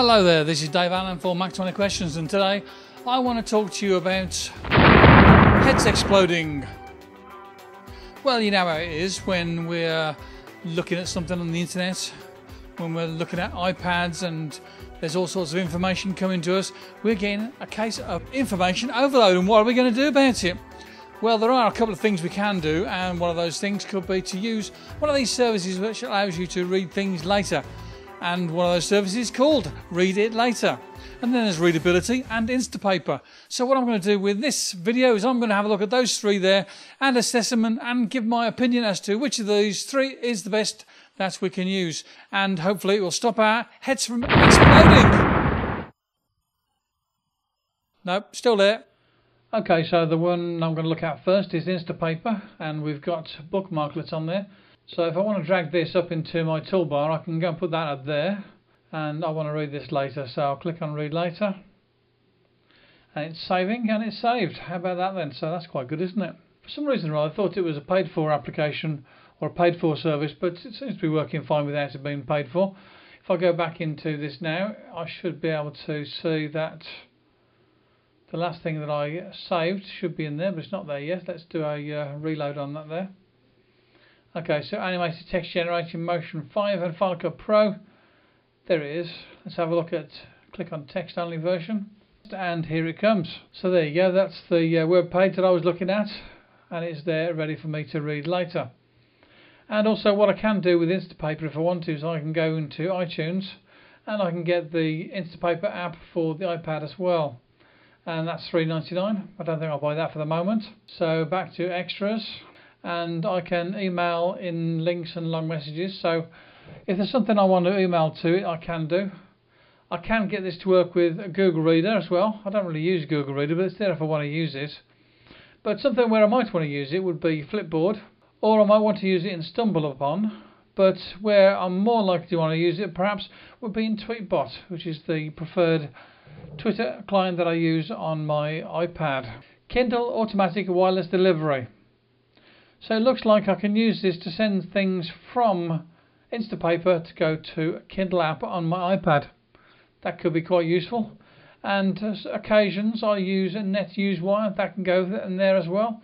Hello there, this is Dave Allen for Mac20 Questions, and today I want to talk to you about heads exploding. Well, you know how it is when we're looking at something on the internet, when we're looking at iPads and there's all sorts of information coming to us. We're getting a case of information overload, and what are we going to do about it? Well, there are a couple of things we can do, and one of those things could be to use one of these services which allows you to read things later. And one of those services is called Read It Later. And then there's Readability and Instapaper. So what I'm going to do with this video is I'm going to have a look at those three there and assess them and give my opinion as to which of these three is the best that we can use. And hopefully it will stop our heads from exploding. Nope, still there. Okay, so the one I'm going to look at first is Instapaper, and we've got bookmarklets on there. So if I want to drag this up into my toolbar, I can go and put that up there, and I want to read this later, so I'll click on Read Later, and it's saving, and it's saved. How about that then? So that's quite good, isn't it? For some reason or other, I thought it was a paid for application or a paid for service, but it seems to be working fine without it being paid for. If I go back into this now, I should be able to see that the last thing that I saved should be in there, but it's not there yet. Let's do a reload on that there. Okay, so animated text generating motion 5 and Final Cut Pro. There it is. Let's have a look at, click on text only version, and here it comes. So there you go, that's the web page that I was looking at, and it's there ready for me to read later. And also what I can do with Instapaper if I want to is I can go into iTunes and I can get the Instapaper app for the iPad as well. And that's $3.99. I don't think I'll buy that for the moment. So back to extras. And I can email in links and long messages, so if there's something I want to email to it, I can do. I can get this to work with a Google Reader as well. I don't really use Google Reader, but it's there if I want to use it. But something where I might want to use it would be Flipboard, or I might want to use it in StumbleUpon, but where I'm more likely to want to use it perhaps would be in Tweetbot, which is the preferred Twitter client that I use on my iPad. Kindle Automatic Wireless Delivery. So it looks like I can use this to send things from Instapaper to go to a Kindle app on my iPad. That could be quite useful. And occasions I use a NetUseWire, that can go in there as well.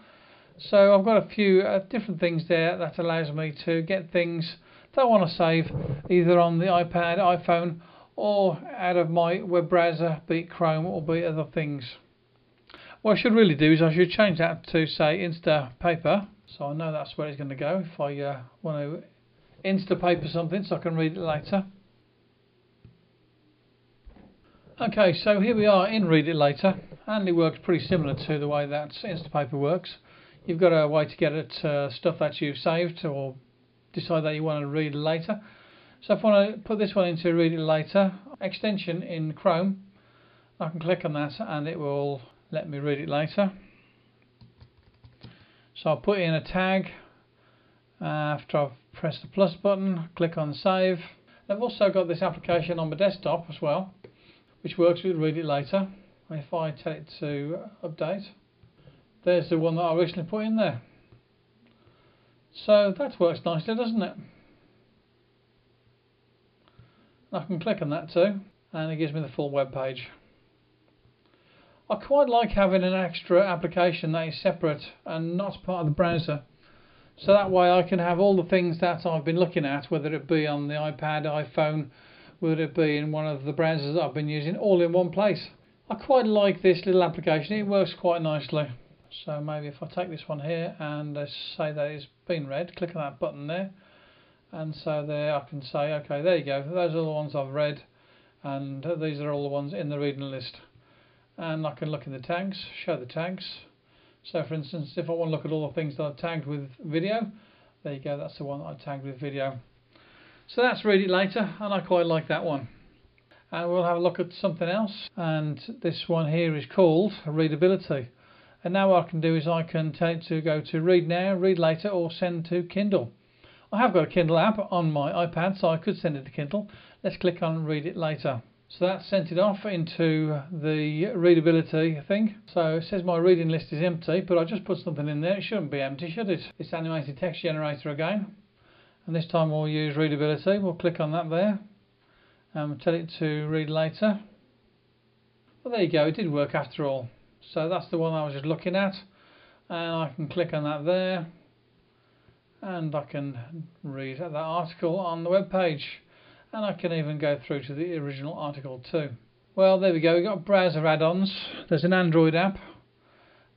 So I've got a few different things there that allows me to get things that I want to save either on the iPad, iPhone, or out of my web browser, be it Chrome or be it other things. What I should really do is I should change that to say Instapaper. So I know that's where it's going to go if I want to Instapaper something so I can read it later. Okay, so here we are in Read It Later, and it works pretty similar to the way that Instapaper works. You've got a way to get at stuff that you've saved or decide that you want to read later. So if I want to put this one into Read It Later, extension in Chrome, I can click on that and it will let me read it later. So I'll put in a tag after I've pressed the plus button, click on save. I've also got this application on my desktop as well, which works with Read It Later. If I tell it to update, there's the one that I recently put in there. So that works nicely, doesn't it? I can click on that too, and it gives me the full web page. I quite like having an extra application that is separate and not part of the browser, so that way I can have all the things that I've been looking at, whether it be on the iPad, iPhone, whether it be in one of the browsers that I've been using, all in one place. I quite like this little application, it works quite nicely. So maybe if I take this one here and say that it's been read, click on that button there, and so there I can say, okay, there you go, those are the ones I've read, and these are all the ones in the reading list. And I can look in the tags, show the tags. So for instance, if I want to look at all the things that I've tagged with video, there you go, that's the one that I tagged with video. So that's Read It Later, and I quite like that one. And we'll have a look at something else, and this one here is called Readability. And now what I can do is I can tell it to go to Read Now, Read Later, or send to Kindle. I have got a Kindle app on my iPad, so I could send it to Kindle. Let's click on Read It Later. So that sent it off into the readability thing. So it says my reading list is empty, but I just put something in there. It shouldn't be empty, should it? It's animated text generator again. And this time we'll use readability. We'll click on that there. Tell it to read later. Well, there you go, it did work after all. So that's the one I was just looking at, and I can click on that there, and I can read that article on the web page, and I can even go through to the original article too. Well, there we go, we've got browser add-ons. There's an Android app,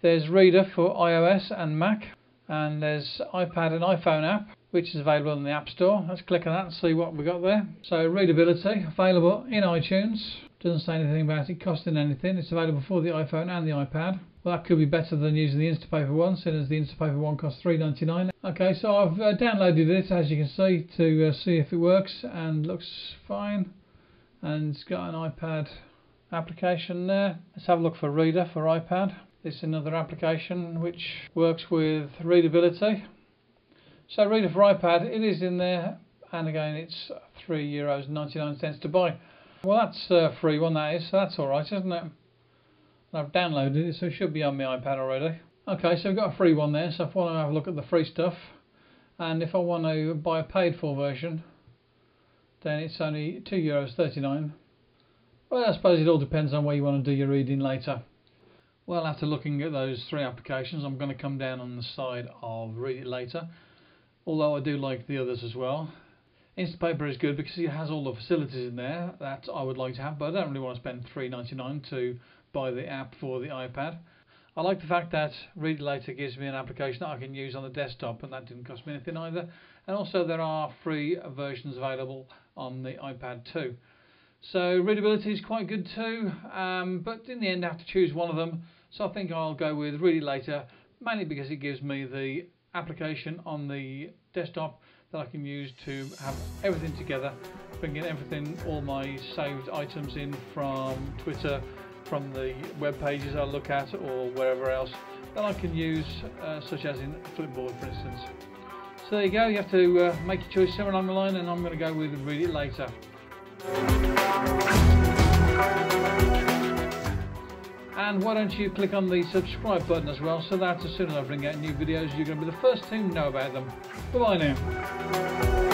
there's Reader for iOS and Mac, and there's iPad and iPhone app, which is available in the App Store. Let's click on that and see what we got there. So Readability, available in iTunes. Doesn't say anything about it costing anything. It's available for the iPhone and the iPad. Well, that could be better than using the Instapaper one, since the Instapaper one costs $3.99. Okay, so I've downloaded it, as you can see, to see if it works, and looks fine. And it's got an iPad application there. Let's have a look for Reader for iPad. This is another application which works with Readability. So Reader for iPad, it is in there, and again it's €3.99 to buy. Well, that's a free one, that is, so that's alright, isn't it? I've downloaded it, so it should be on my iPad already. Okay, so we've got a free one there, so if I want to have a look at the free stuff, and if I want to buy a paid for version, then it's only €2.39. Well, I suppose it all depends on where you want to do your reading later. Well, after looking at those three applications, I'm going to come down on the side of Read It Later, although I do like the others as well. Instapaper is good because it has all the facilities in there that I would like to have, but I don't really want to spend $3.99 to buy the app for the iPad. I like the fact that Read It Later gives me an application that I can use on the desktop, and that didn't cost me anything either. And also there are free versions available on the iPad too. So Readability is quite good too, but in the end I have to choose one of them. So I think I'll go with Read It Later, mainly because it gives me the application on the desktop that I can use to have everything together, bringing everything, all my saved items in from Twitter, from the web pages I look at, or wherever else that I can use, such as in Flipboard, for instance. So there you go, you have to make your choice somewhere along the line, and I'm going to go with Read It Later. And why don't you click on the subscribe button as well, so that as soon as I bring out new videos, you're going to be the first to know about them. Bye bye now.